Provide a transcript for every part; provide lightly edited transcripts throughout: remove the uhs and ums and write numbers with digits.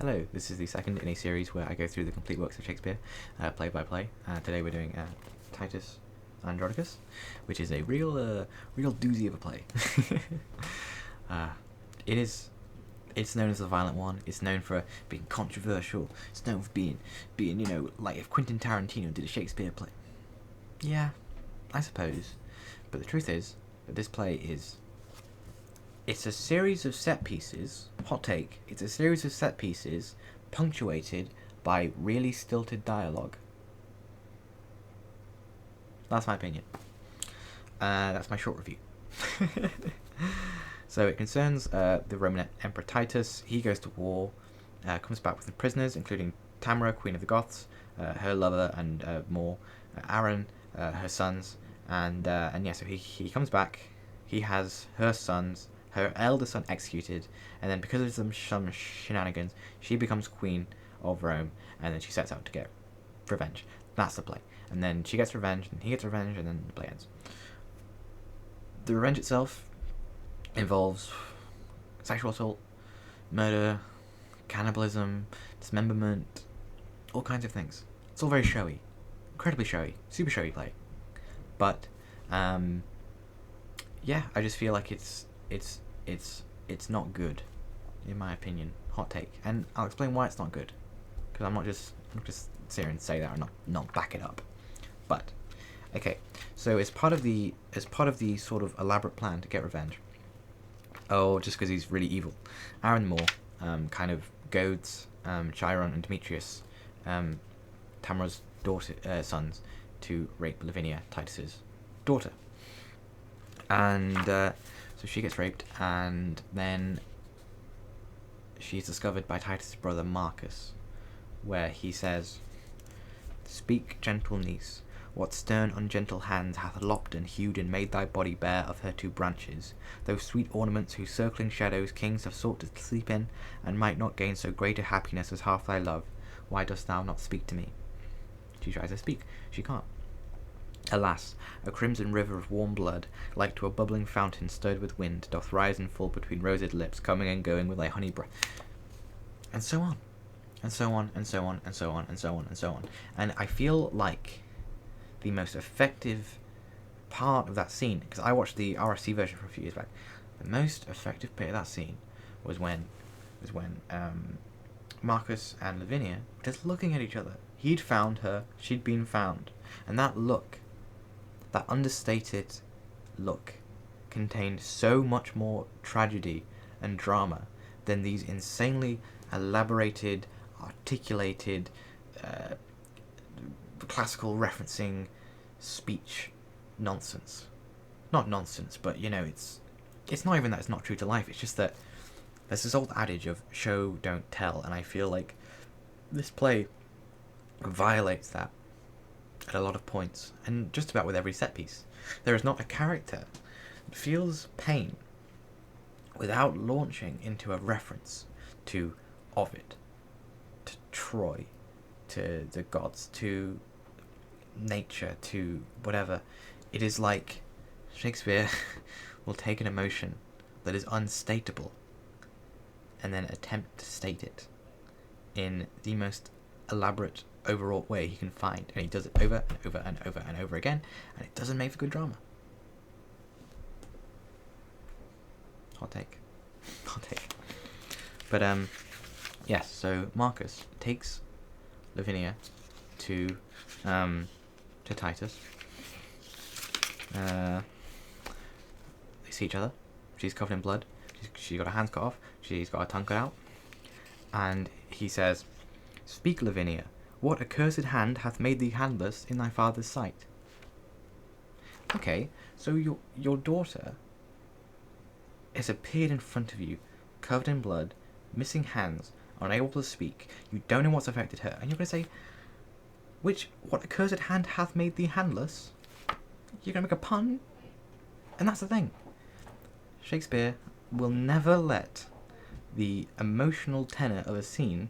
Hello, this is the second in a series where I go through the complete works of Shakespeare, play by play. Today we're doing Titus, Andronicus, which is a real doozy of a play. It's known as the violent one. It's known for being controversial. It's known for being like if Quentin Tarantino did a Shakespeare play. Yeah, I suppose. But the truth is that this play is. It's a series of set pieces. Hot take. It's a series of set pieces punctuated by really stilted dialogue. That's my opinion. That's my short review. So it concerns the Roman Emperor Titus. He goes to war, comes back with the prisoners, including Tamara, Queen of the Goths, her lover, and more, Aaron, her sons, and yeah. So he comes back. He has her sons. Her eldest son executed, and then because of some shenanigans, she becomes queen of Rome, and then she sets out to get revenge. That's the play. And then she gets revenge, and he gets revenge, and then the play ends. The revenge itself involves sexual assault, murder, cannibalism, dismemberment, all kinds of things. It's all very showy, incredibly showy, super showy play. But yeah, I just feel like it's not good, in my opinion. Hot take, and I'll explain why it's not good, because I'm not just sit here and say that and not back it up. But okay, so as part of the sort of elaborate plan to get revenge, just because he's really evil, Aaron Moore kind of goads Chiron and Demetrius, Tamara's sons, to rape Lavinia, Titus's daughter, and so she gets raped, and then she's discovered by Titus' brother Marcus, where he says, "Speak, gentle niece, what stern ungentle hands hath lopped and hewed and made thy body bare of her two branches, those sweet ornaments whose circling shadows kings have sought to sleep in, and might not gain so great a happiness as half thy love. Why dost thou not speak to me?" She tries to speak. She can't. Alas, a crimson river of warm blood, like to a bubbling fountain stirred with wind, doth rise and fall between rosed lips, coming and going with thy honey breath. And so on. And so on, and so on, and so on, and so on, and so on. And I feel like the most effective part of that scene, because I watched the RSC version for a few years back, the most effective bit of that scene was when Marcus and Lavinia were just looking at each other. He'd found her, she'd been found. And that look, that understated look, contained so much more tragedy and drama than these insanely elaborated, articulated, classical referencing speech nonsense. Not nonsense, but it's not even that it's not true to life. It's just that there's this old adage of show don't tell, and I feel like this play violates that at a lot of points, and just about with every set piece. There is not a character that feels pain without launching into a reference to Ovid, to Troy, to the gods, to nature, to whatever. It is like Shakespeare will take an emotion that is unstatable and then attempt to state it in the most elaborate, overwrought way he can find, and he does it over and over and over and over again, and it doesn't make for good drama. Hot take. But yes, so Marcus takes Lavinia to Titus. They see each other. She's covered in blood. She's got her hands cut off. She's got her tongue cut out. And he says, "Speak, Lavinia, what accursed hand hath made thee handless in thy father's sight?" Okay, so your daughter has appeared in front of you, covered in blood, missing hands, unable to speak. You don't know what's affected her, and you're going to say, what accursed hand hath made thee handless? You're going to make a pun? And that's the thing. Shakespeare will never let the emotional tenor of a scene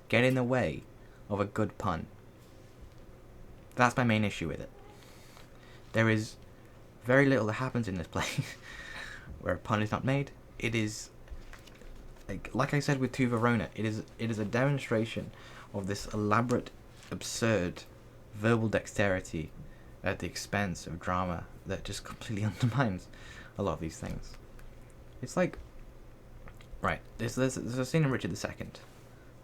get in the way of a good pun. That's my main issue with it. There is very little that happens in this play where a pun is not made. It is like I said with Tu Verona, it is a demonstration of this elaborate, absurd, verbal dexterity at the expense of drama that just completely undermines a lot of these things. It's like, right, there's a scene in Richard II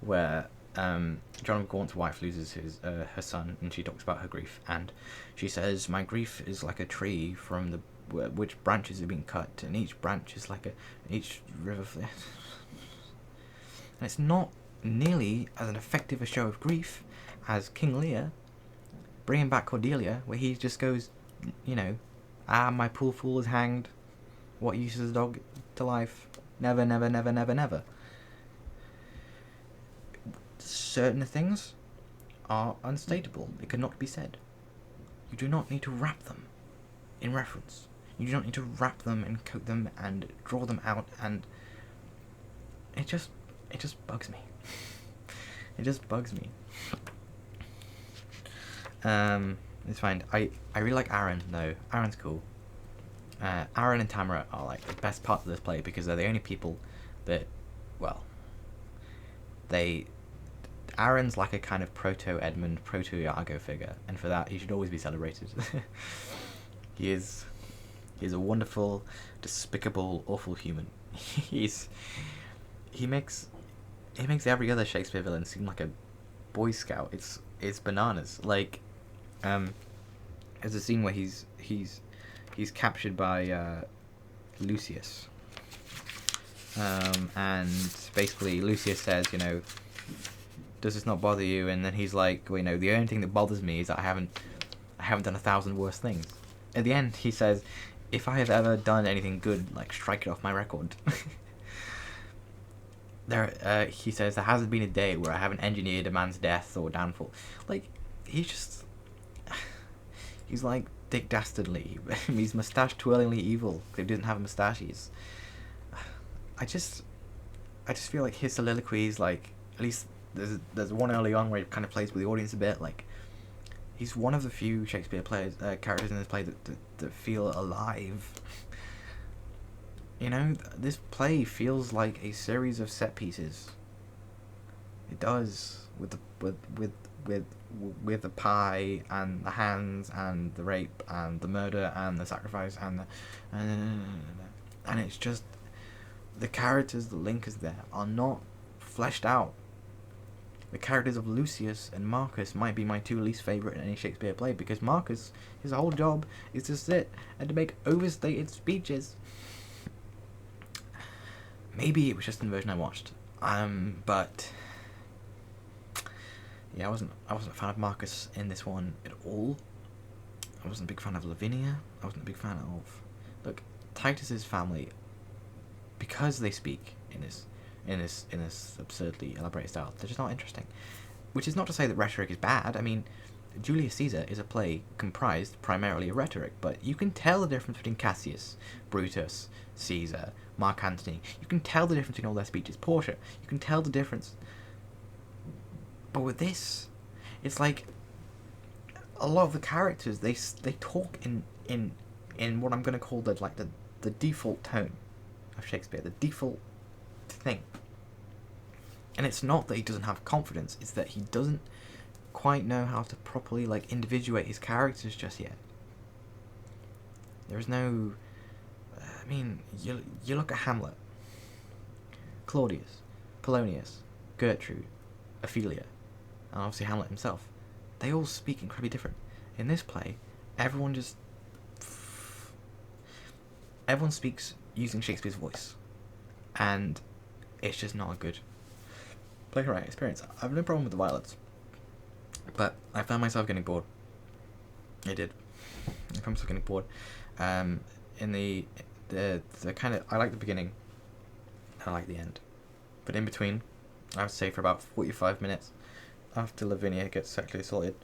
where John of Gaunt's wife loses her son, and she talks about her grief, and she says, "My grief is like a tree from the which branches have been cut, and each branch is like each river." And it's not nearly as an effective a show of grief as King Lear bringing back Cordelia, where he just goes, my poor fool is hanged. What use is a dog to life? Never, never, never, never, never. Certain things are unstatable. It cannot be said. You do not need to wrap them in reference. You do not need to wrap them and coat them and draw them out, and it just bugs me. It just bugs me. It's fine. I really like Aaron though. Aaron's cool. Aaron and Tamara are like the best part of this play because they're the only people that, Aaron's like a kind of proto-Edmund, proto-Iago figure, and for that he should always be celebrated. He is a wonderful, despicable, awful human. He makes every other Shakespeare villain seem like a Boy Scout. It's bananas. Like, there's a scene where he's captured by Lucius, and basically Lucius says, does this not bother you? And then he's like, the only thing that bothers me is that I haven't done 1,000 worse things. At the end, he says, if I have ever done anything good, like, strike it off my record. He says, there hasn't been a day where I haven't engineered a man's death or downfall. Like, he's like Dick Dastardly. He's mustache-twirlingly evil. He doesn't have a moustache. I just feel like his soliloquies, like, at least there's one early on where he kind of plays with the audience a bit. Like, he's one of the few Shakespeare characters in this play that feel alive. This play feels like a series of set pieces. It does, with the pie and the hands and the rape and the murder and the sacrifice and it's just the characters that link us there are not fleshed out. The characters of Lucius and Marcus might be my two least favourite in any Shakespeare play, because Marcus, his whole job is to sit and to make overstated speeches. Maybe it was just in the version I watched. But yeah, I wasn't a fan of Marcus in this one at all. I wasn't a big fan of Lavinia. I wasn't a big fan of... Look, Titus's family, because they speak in this absurdly elaborated style, they're just not interesting. Which is not to say that rhetoric is bad. I mean, Julius Caesar is a play comprised primarily of rhetoric, but you can tell the difference between Cassius, Brutus, Caesar, Mark Antony. You can tell the difference between all their speeches. Portia, you can tell the difference. But with this, it's like a lot of the characters, they talk in what I'm going to call the default tone of Shakespeare, the default thing. And it's not that he doesn't have confidence, it's that he doesn't quite know how to properly individuate his characters just yet. There's no... I mean, you look at Hamlet, Claudius, Polonius, Gertrude, Ophelia, and obviously Hamlet himself. They all speak incredibly different. In this play, everyone speaks using Shakespeare's voice, and it's just not a good playwright experience. I have no problem with the violence, but I found myself getting bored. I did. I found myself getting bored. In the kind of... I like the beginning, I like the end. But in between, I would say for about 45 minutes, after Lavinia gets sexually assaulted,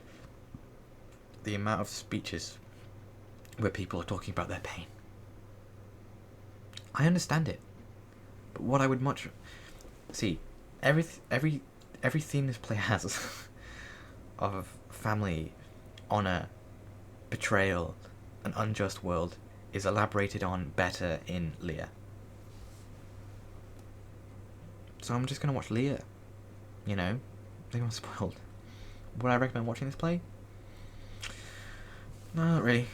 the amount of speeches where people are talking about their pain. I understand it. But what I would much... See, every theme this play has of family, honour, betrayal, an unjust world is elaborated on better in Lear. So I'm just gonna watch Lear. You know, I think I'm spoiled. Would I recommend watching this play? No, not really.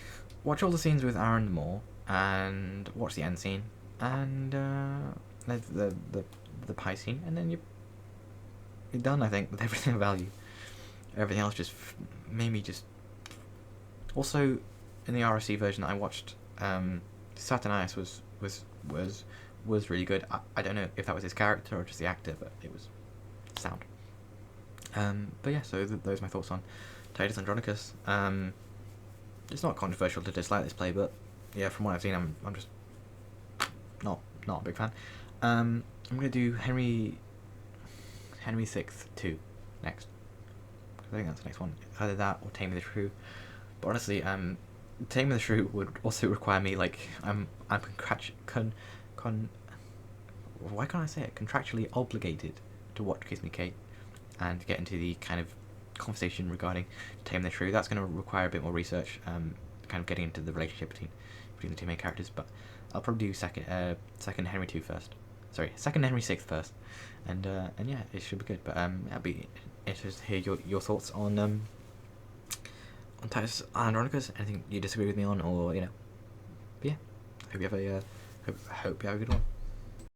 Watch all the scenes with Aaron Moore, and watch the end scene, and the pie scene, and then you're done. I think with everything of value. Everything else just made me just. Also, in the RSC version that I watched, Saturnius was really good. I don't know if that was his character or just the actor, but it was sound. But yeah, so those are my thoughts on Titus Andronicus. It's not controversial to dislike this play, but yeah, from what I've seen, I'm just not a big fan. I'm gonna do Henry VI 2 next. I think that's the next one. Either that or Tame of the Shrew. But honestly, Tame of the Shrew would also require me, like, I'm why can't I say it? Contractually obligated to watch Kiss Me Kate and get into the kind of conversation regarding Tame the Shrew. That's going to require a bit more research, kind of getting into the relationship between the two main characters. But I'll probably do second Henry II first. Sorry, second Henry VI first, and yeah, it should be good. But I'll be interested to hear your thoughts on Titus Andronicus. Anything you disagree with me on, or you know. But yeah, hope you have a good one.